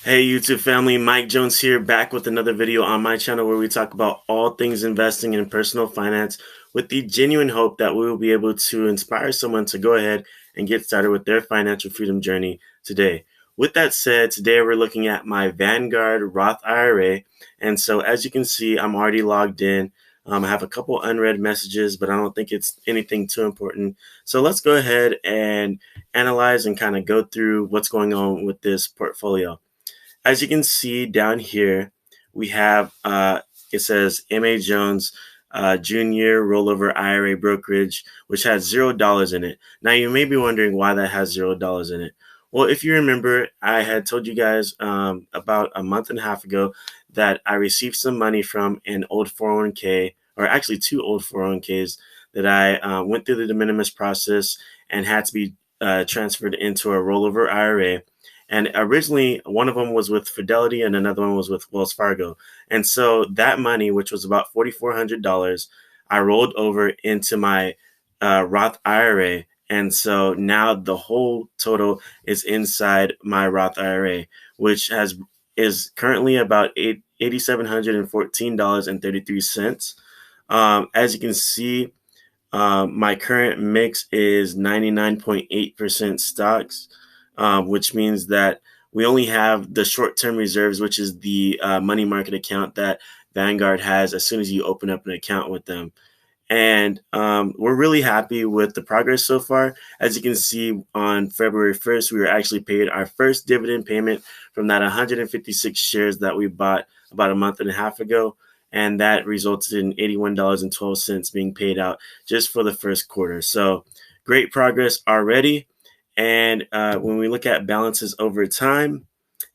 Hey YouTube family, Mike Jones here, back with another video on my channel where we talk about all things investing in personal finance with the genuine hope that we will be able to inspire someone to go ahead and get started with their financial freedom journey today. With that said, today we're looking at my Vanguard Roth IRA, and so as you can see, I'm already logged in. I have a couple unread messages, but I don't think it's anything too important. So let's go ahead and analyze and kind of go through what's going on with this portfolio. As you can see down here, we have it says M.A. Jones Junior Rollover IRA Brokerage, which has $0 in it. Now you may be wondering why that has $0 in it. Well, if you remember, I had told you guys about a month and a half ago that I received some money from an old 401k, or actually two old 401ks that I went through the de minimis process and had to be transferred into a rollover IRA. And originally, one of them was with Fidelity and another one was with Wells Fargo. And so that money, which was about $4,400, I rolled over into my Roth IRA. And so now the whole total is inside my Roth IRA, which is currently about $8,714.33. As you can see, my current mix is 99.8% stocks, which means that we only have the short-term reserves, which is the money market account that Vanguard has as soon as you open up an account with them. And we're really happy with the progress so far. As you can see, on February 1st, we were actually paid our first dividend payment from that 156 shares that we bought about a month and a half ago. And that resulted in $81.12 being paid out just for the first quarter. So great progress already. And when we look at balances over time,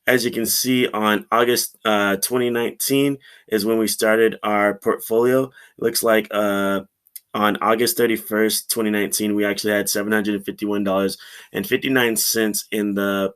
as you can see, on August 2019 is when we started our portfolio. It looks like on August 31st, 2019, we actually had $751.59 in the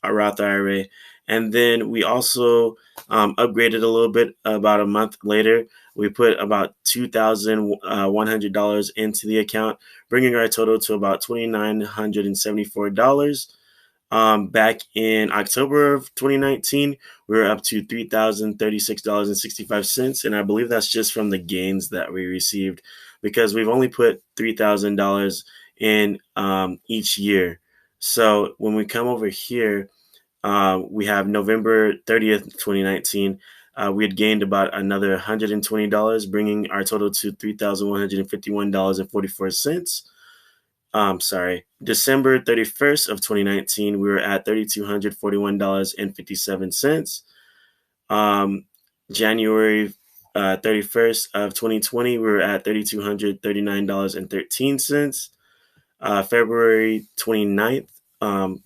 Roth IRA. And then we also upgraded a little bit about a month later. We put about $2,100 into the account, bringing our total to about $2,974. Back in October of 2019, we were up to $3,036.65. And I believe that's just from the gains that we received because we've only put $3,000 in each year. So when we come over here, we have November 30th, 2019. We had gained about another $120, bringing our total to $3,151.44. Sorry, December 31st of 2019, we were at $3,241.57. January 31st of 2020, we were at $3,239.13. February 29th,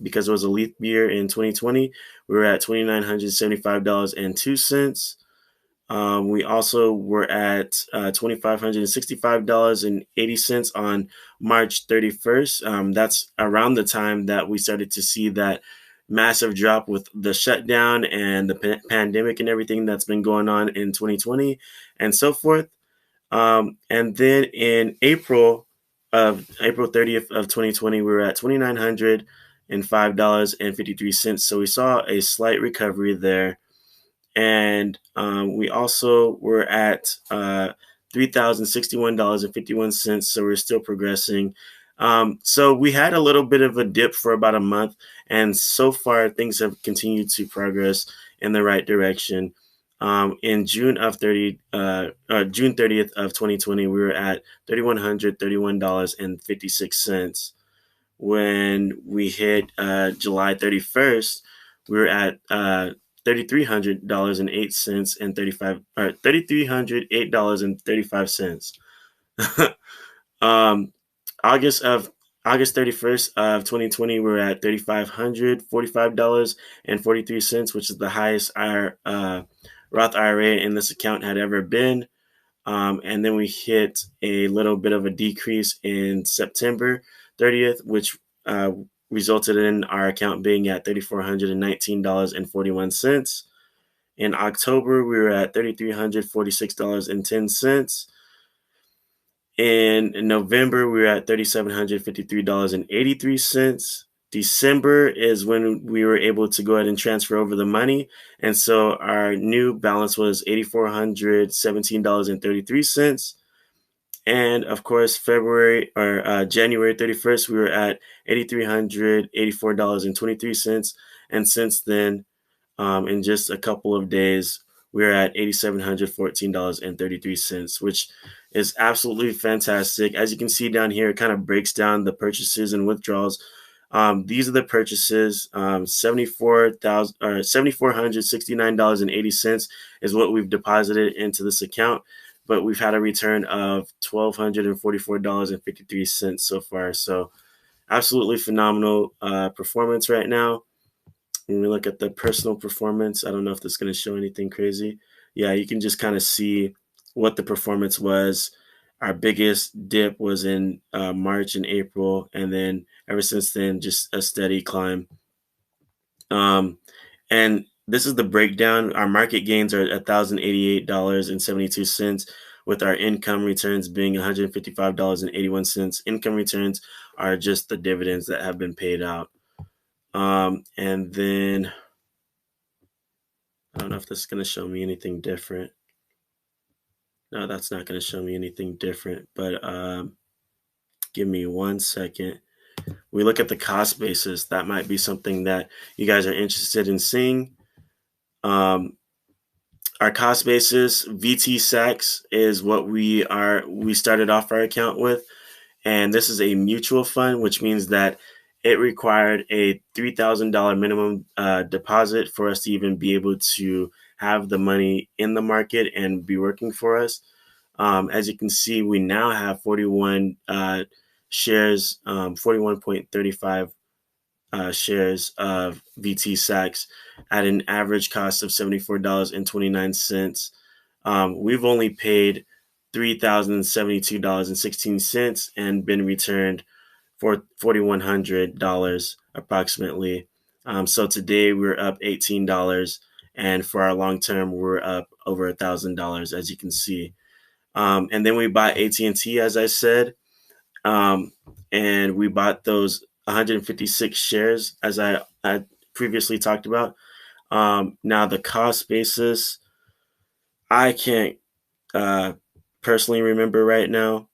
because it was a leap year in 2020, we were at $2,975.02. We also were at $2,565.80 on March 31st. That's around the time that we started to see that massive drop with the shutdown and the pandemic and everything that's been going on in 2020 and so forth. And then in April 30th of 2020, we were at $2,905.53. So we saw a slight recovery there. And we also were at $3,061.51. So we're still progressing. So we had a little bit of a dip for about a month, and so far things have continued to progress in the right direction. In June 30th of 2020, we were at $3,131.56. When we hit July 31st, we were at $3,300.08 and $3,308.35. August 31st of 2020, we were at $3,545.43, which is the highest our Roth IRA in this account had ever been. And then we hit a little bit of a decrease in September 30th, which resulted in our account being at $3,419.41. In October, we were at $3,346.10. In November, we were at $3,753.83. December is when we were able to go ahead and transfer over the money. And so our new balance was $8,417.33. And of course, January 31st, we were at $8,384.23. And since then, in just a couple of days, we're at $8,714.33, which is absolutely fantastic. As you can see down here, it kind of breaks down the purchases and withdrawals. These are the purchases. $7,469.80 is what we've deposited into this account, but we've had a return of $1,244.53 so far. So absolutely phenomenal performance right now. When we look at the personal performance, I don't know if this is going to show anything crazy. Yeah, you can just kind of see what the performance was. Our biggest dip was in March and April, and then ever since then, just a steady climb. And this is the breakdown. Our market gains are $1,088.72, with our income returns being $155.81. Income returns are just the dividends that have been paid out. And then I don't know if this is going to show me anything different. No, that's not going to show me anything different, but give me 1 second. We look at the cost basis. That might be something that you guys are interested in seeing. Our cost basis, VT Sachs, is what we started off our account with. And this is a mutual fund, which means that it required a $3,000 minimum deposit for us to even be able to have the money in the market and be working for us. As you can see, we now have 41 shares, 41.35 shares of VT Sachs at an average cost of $74.29. We've only paid $3,072.16 and been returned for $4,100 approximately. So today we're up $18, and for our long term, we're up over $1,000, as you can see. And then we bought Attn, as I said, and we bought those 156 shares, as I previously talked about. Now the cost basis, I can't personally remember right now.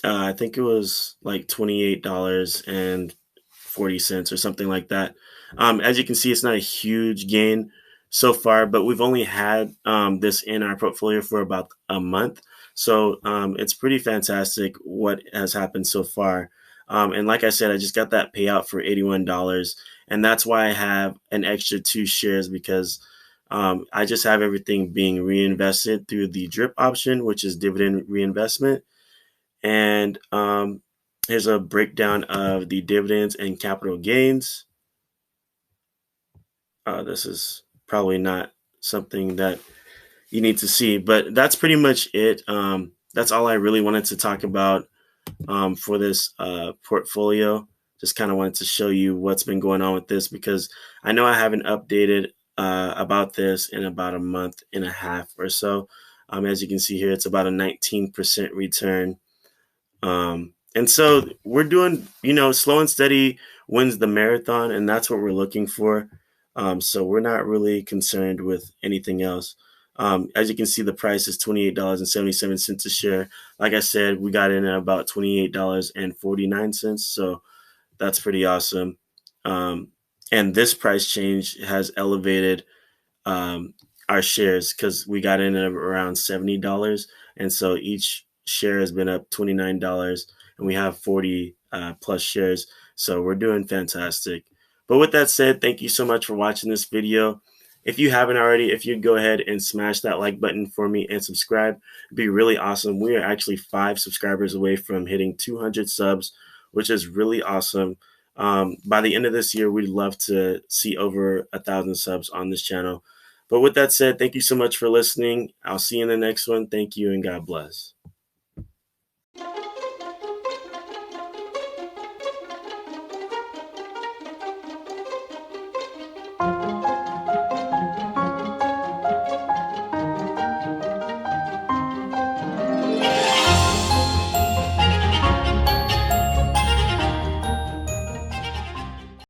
I think it was like $28.40 or something like that. As you can see, it's not a huge gain so far, but we've only had this in our portfolio for about a month. So it's pretty fantastic what has happened so far. And like I said, I just got that payout for $81. And that's why I have an extra 2 shares, because I just have everything being reinvested through the DRIP option, which is dividend reinvestment. And here's a breakdown of the dividends and capital gains. This is probably not something that you need to see, but that's pretty much it. That's all I really wanted to talk about for this portfolio. Just kind of wanted to show you what's been going on with this, because I know I haven't updated about this in about a month and a half or so. As you can see here, it's about a 19% return. And so we're doing, slow and steady wins the marathon, and that's what we're looking for. So we're not really concerned with anything else. As you can see, the price is $28.77 a share. Like I said, we got in at about $28.49. So that's pretty awesome. And this price change has elevated our shares, because we got in at around $70. And so each share has been up $29, and we have 40 plus shares. So we're doing fantastic. But with that said, thank you so much for watching this video. If you haven't already, if you'd go ahead and smash that like button for me and subscribe, it'd be really awesome. We are actually 5 subscribers away from hitting 200 subs, which is really awesome. By the end of this year, we'd love to see over 1,000 subs on this channel. But with that said, thank you so much for listening. I'll see you in the next one. Thank you, and God bless.